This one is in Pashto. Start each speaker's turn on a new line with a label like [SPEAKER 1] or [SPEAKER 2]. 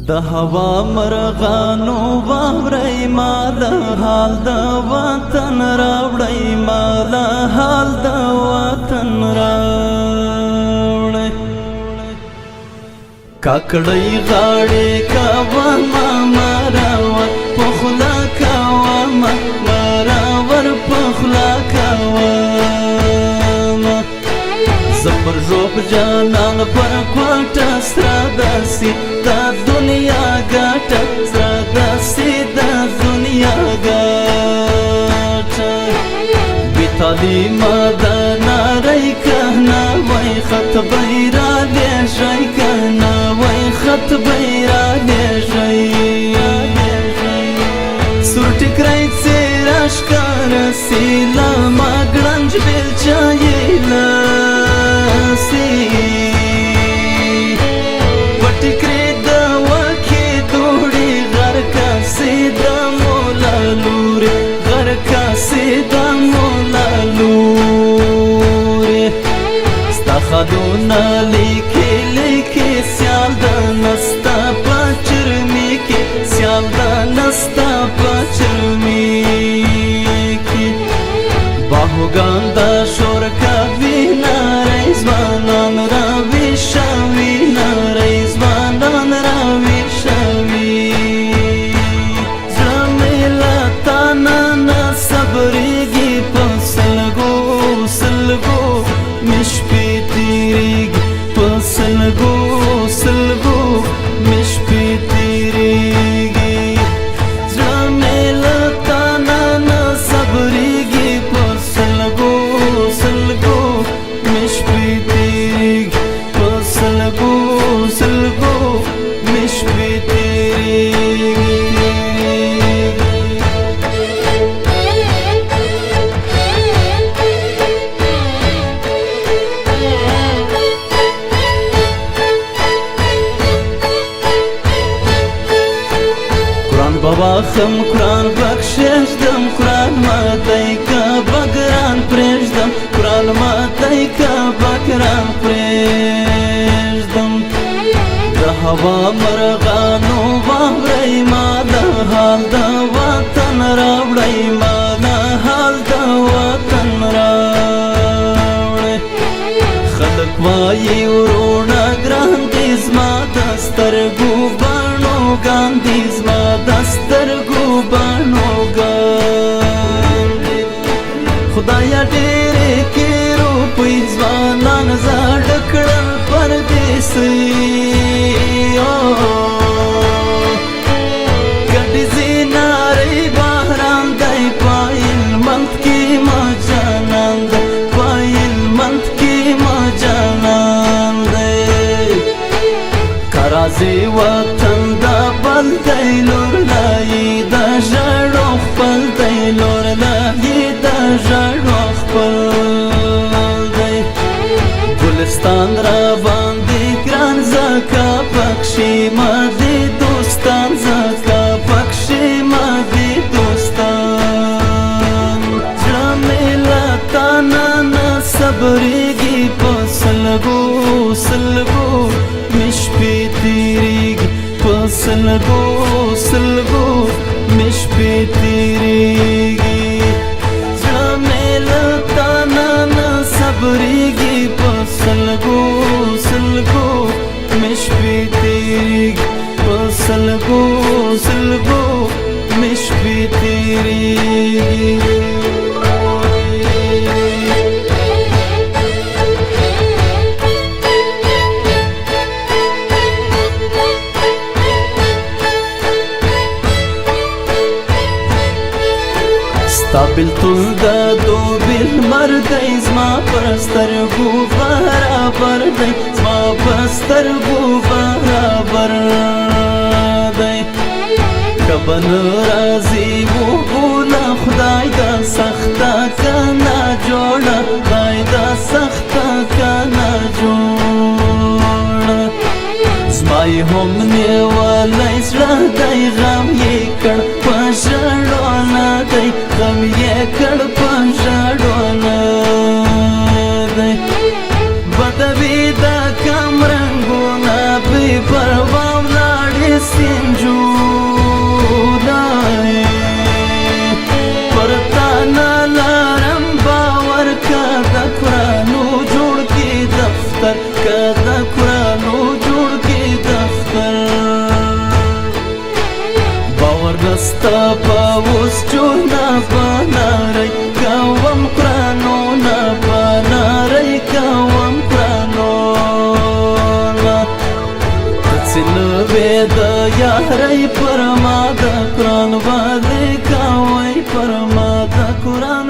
[SPEAKER 1] د هوا مرغانو واورئ مال حال د وطن راوړئ مال حال د وطن راوړئ کاکړئ غاړې کوه مراور په خوله کوه مراور په خوله کوه زه پر ژوب جانان پر کوټه سره داسې دا دنیا ګټه سره داسې دا دنیا ګټه بې تعلیمه د نارۍ که نه وای خط به یې رالیږئ که نه وای خط به یې رالیږئ سور ټیکری څېره ښکاره سي له ما ګړنج بېلچه یې لاسي په ټیکري د وکې دوړې غر کاسې د مولا لورې غر کاسې د مولا لورې ستا خالونه لیکې لیکې سیال د نستا په چرمي کې سیال د نستا په چرمي کې باهوګان د شور کوي نارې ځوانان راویښوي نارې ځوانان راویښوي زړه مې له تا نه صبرېږي په سلګو سلګو مې شپې تېرېږي په سلګو سلګو مې شپې تېرېږي زړه مې له تا نه صبرېږي په سلګو سلګو مې شپې تېرېږي په سلګو سلګو مې شپې تېرېږي بواخم قرآن بخششدم قرآن ماتی که بگران پریشدم قرآن ماتی که بگران پریشدم د هوا مرغانو واورئ مال حال د وطن راوړئ مال حال د وطن راوړئ خلک وایي وروڼه ګران دي زما د سترګو بڼو ګان دي زما د سترګو بڼو ګان دي خدایه ډېرې کې روپۍ ځوانان زاړه کړل پردیسۍ ګډې زینارۍ بهران دی په هلمند کې ما جانان دی په هلمند کې ما جانان دی که راځې وطن دا بل دی لور لایي د ژړو خپل دی لور لایي د ژړو خپل دی ګلستان را باندې ګران ځکه پکښې ما دې دوستان ځکه پکښې ما دې دوستان زړه مې له تا نه صبرېږي په سلګو سلګو مې شپې تېرېږي په سلګو سلګو مې شپې تېرېږي زړه مې له تا نه صبرېږي په سلګو سلګو مې شپې تېرېږي په سلګو سلګو مې شپې تېرېږي ستا بېلتون د دوبېل لمر دی زما پر سترګو برابر دی زما پر سترګو برابر دی که به نه راځي وبوله خدای دا سخته که ناجوړه خدای دا سخته که ناجوړه زما یې هم نیولی زړه دی غم یې کړ په ژړو نه دی غم یې کړ په ژړو نه دی بدوي د کم رنګونه اوس چونه پناري کوم قرانو نه پناري کوم قرانو تسلوي د یاري پر ما د قران باندې کوي پر ما د قران